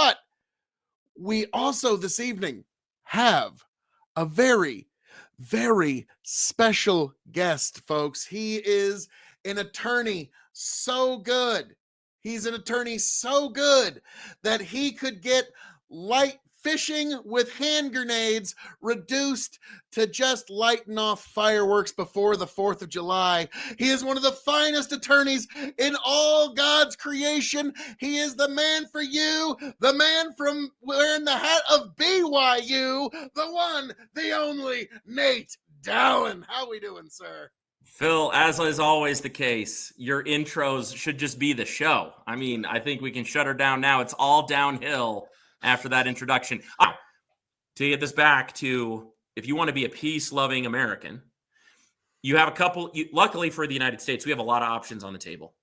But we also this evening have a very, very special guest, folks. He is an attorney so good. He's an attorney so good that he could get light fishing with hand grenades reduced to just lighting off fireworks before the 4th of July. He is one of the finest attorneys in all God's creation. He is the man for you, the man from wearing the hat of BYU, the one, the only, Nate Dallon. How we doing, sir? Phil, as is always the case, your intros should just be the show. I mean, I think we can shut her down now. It's all downhill after that introduction. To get this back to, if you want to be a peace-loving American, you have a couple. Luckily for the United States, we have a lot of options on the table.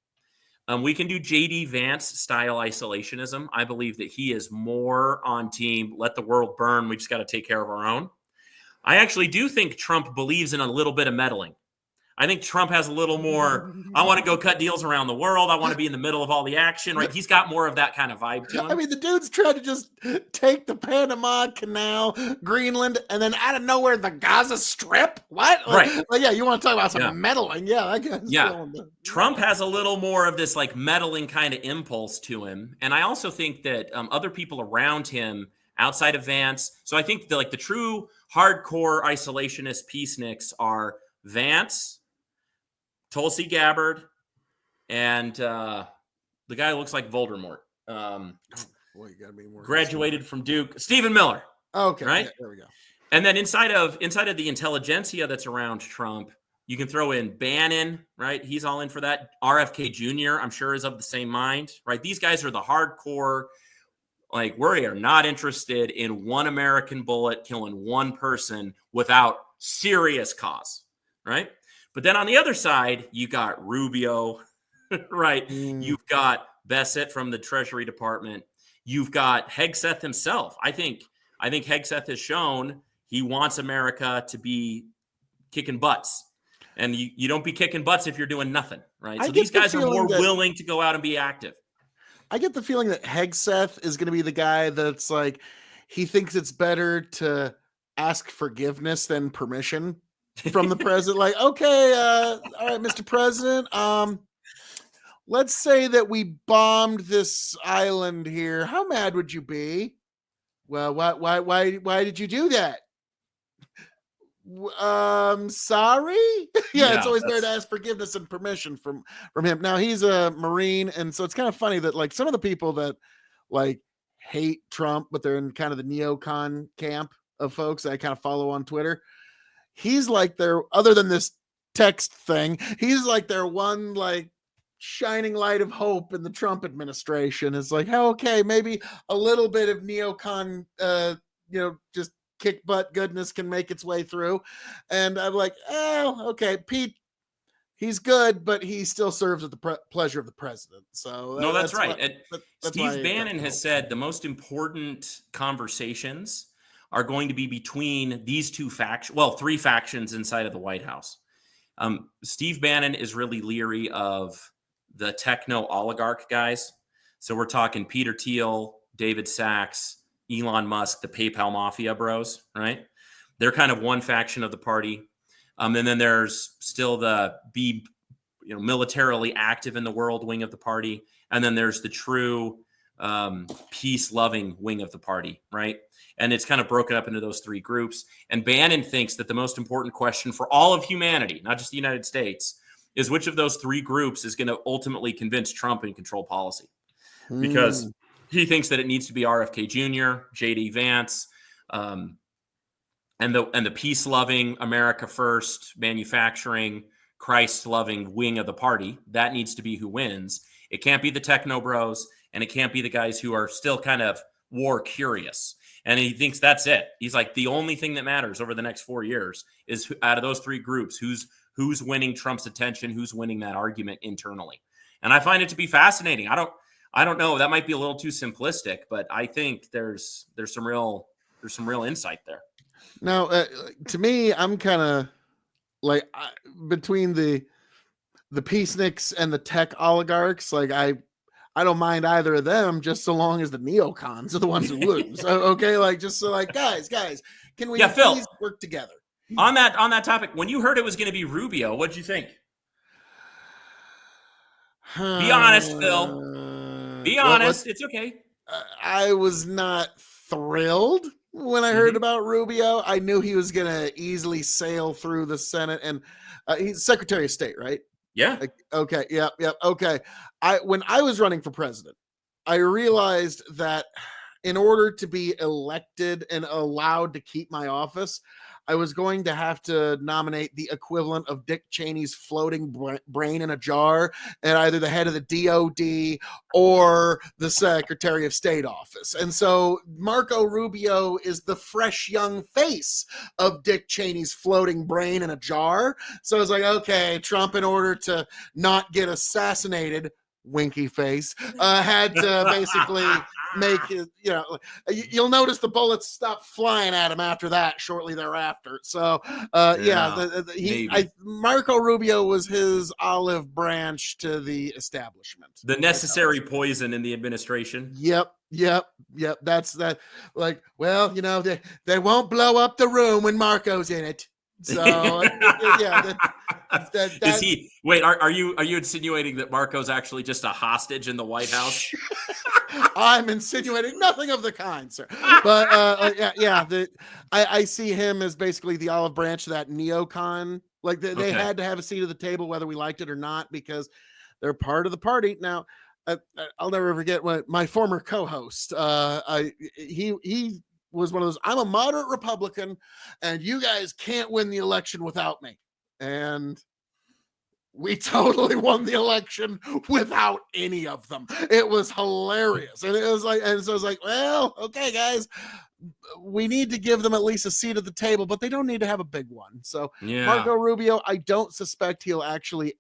We can do J.D. Vance style isolationism. I believe that he is more on team, let the world burn. We just got to take care of our own. I actually do think Trump believes in a little bit of meddling. I think Trump has a little more, I want to go cut deals around the world. I want to be in the middle of all the action, right? He's got more of that kind of vibe to him. I mean, the dude's trying to just take the Panama Canal, Greenland, and then out of nowhere, the Gaza Strip? What? Right. Like, yeah, you want to talk about some meddling. Yeah, that guy's Trump has a little more of this like meddling kind of impulse to him. And I also think that other people around him outside of Vance. So I think the true hardcore isolationist peaceniks are Vance, Tulsi Gabbard, and the guy who looks like Voldemort. Boy, you gotta be more graduated from Duke, Stephen Miller. Okay, right? Yeah, there we go. And then inside of the intelligentsia that's around Trump, you can throw in Bannon, right? He's all in for that. RFK Jr., I'm sure, is of the same mind, right? These guys are the hardcore, like, we are not interested in one American bullet killing one person without serious cause, right? But then on the other side, you got Rubio, right? You've got Bessett from the Treasury Department. You've got Hegseth himself. I think Hegseth has shown he wants America to be kicking butts. And you don't be kicking butts if you're doing nothing, right? So these guys are more willing to go out and be active. I get the feeling that Hegseth is going to be the guy that's like, he thinks it's better to ask forgiveness than permission from the president. Like, okay, all right, Mr. President, let's say that we bombed this island here. How mad would you be? Well, why did you do that? Sorry. Yeah, it's always better to ask forgiveness and permission from him. Now, he's a Marine, and so it's kind of funny that like some of the people that like hate Trump, but they're in kind of the neocon camp of folks that I kind of follow on Twitter. He's like their, other than this text thing, he's like their one like shining light of hope in the Trump administration. Is like, oh, okay, maybe a little bit of neocon, just kick butt goodness can make its way through. And I'm like, oh, okay, Pete, he's good, but he still serves at the pleasure of the president. So no, that's right. Steve Bannon has said the most important conversations are going to be between these three factions inside of the White House. Steve Bannon is really leery of the techno oligarch guys. So we're talking Peter Thiel, David Sachs, Elon Musk, the PayPal mafia bros, right? They're kind of one faction of the party. And then there's still the militarily active in the world wing of the party. And then there's the true peace-loving wing of the party, right? And it's kind of broken up into those three groups. And Bannon thinks that the most important question for all of humanity, not just the United States, is which of those three groups is going to ultimately convince Trump and control policy. Because he thinks that it needs to be RFK Jr., J.D. Vance, and the peace-loving, America first, manufacturing, Christ-loving wing of the party. That needs to be who wins. It can't be the techno bros, and it can't be the guys who are still kind of war curious. And he thinks that's it. He's like, the only thing that matters over the next 4 years is out of those three groups, who's winning Trump's attention, who's winning that argument internally. And I find it to be fascinating. I don't know. That might be a little too simplistic, but I think there's some real insight there. Now, to me, I'm kind of like between the peaceniks and the tech oligarchs. Like I don't mind either of them, just so long as the neocons are the ones who lose. Okay, like just so like guys, can we Phil, please work together? On that topic, when you heard it was going to be Rubio, what'd you think? Be honest, Phil. Be honest. It's okay. I was not thrilled when I heard about Rubio. I knew he was going to easily sail through the Senate, and he's Secretary of State, right? Yeah. Okay. Yep. Okay. When I was running for president, I realized that in order to be elected and allowed to keep my office, I was going to have to nominate the equivalent of Dick Cheney's floating brain in a jar at either the head of the DOD or the Secretary of State office. And so Marco Rubio is the fresh young face of Dick Cheney's floating brain in a jar. So I was like, okay, Trump, in order to not get assassinated, winky face, had to basically make it, you'll notice the bullets stopped flying at him after that, shortly thereafter. So Marco Rubio was his olive branch to the establishment, the necessary poison in the administration. Yep. That's that. Like, well, they won't blow up the room when Marco's in it. So is he? Wait, are you insinuating that Marco's actually just a hostage in the White House? I'm insinuating nothing of the kind, sir. But I see him as basically the olive branch of that neocon. Like they had to have a seat at the table whether we liked it or not because they're part of the party. Now, I'll never forget when my former co-host, he was one of those, I'm a moderate Republican and you guys can't win the election without me. And we totally won the election without any of them. It was hilarious. And it was like, and so I was like, well, okay, guys, we need to give them at least a seat at the table, but they don't need to have a big one. So Marco Rubio, I don't suspect he'll actually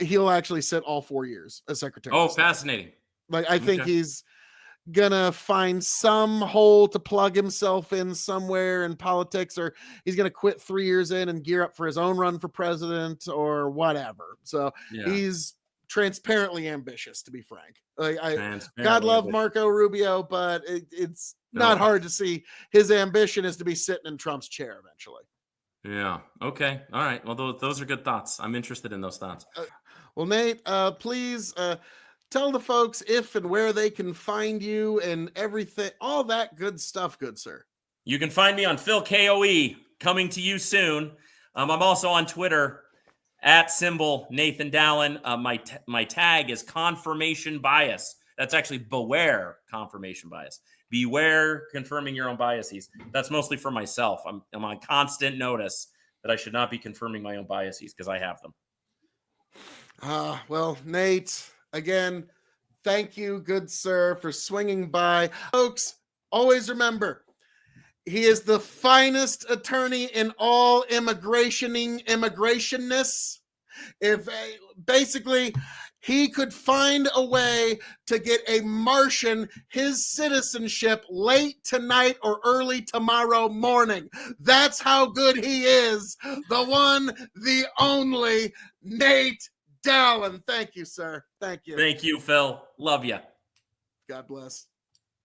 he'll actually sit all 4 years as secretary. Oh, fascinating. Like, I think he's gonna find some hole to plug himself in somewhere in politics, or he's gonna quit 3 years in and gear up for his own run for president or whatever. So he's transparently ambitious, to be frank. Like, God love Marco Rubio, but it's not hard to see his ambition is to be sitting in Trump's chair eventually. Yeah. Okay. All right. Well, those are good thoughts. I'm interested in those thoughts. Well, Nate, please tell the folks if and where they can find you and everything, all that good stuff, good sir. You can find me on Phil K.O.E. coming to you soon. I'm also on Twitter at @ Nathan Dallon. My tag is confirmation bias. That's actually beware confirmation bias. Beware confirming your own biases. That's mostly for myself. I'm on constant notice that I should not be confirming my own biases because I have them. Well, Nate, again, thank you, good sir, for swinging by. Folks, always remember, he is the finest attorney in all immigrationness. If basically he could find a way to get a Martian his citizenship late tonight or early tomorrow morning. That's how good he is. The one, the only Nate Dallon. Thank you, sir. Thank you. Thank you, Phil. Love you. God bless.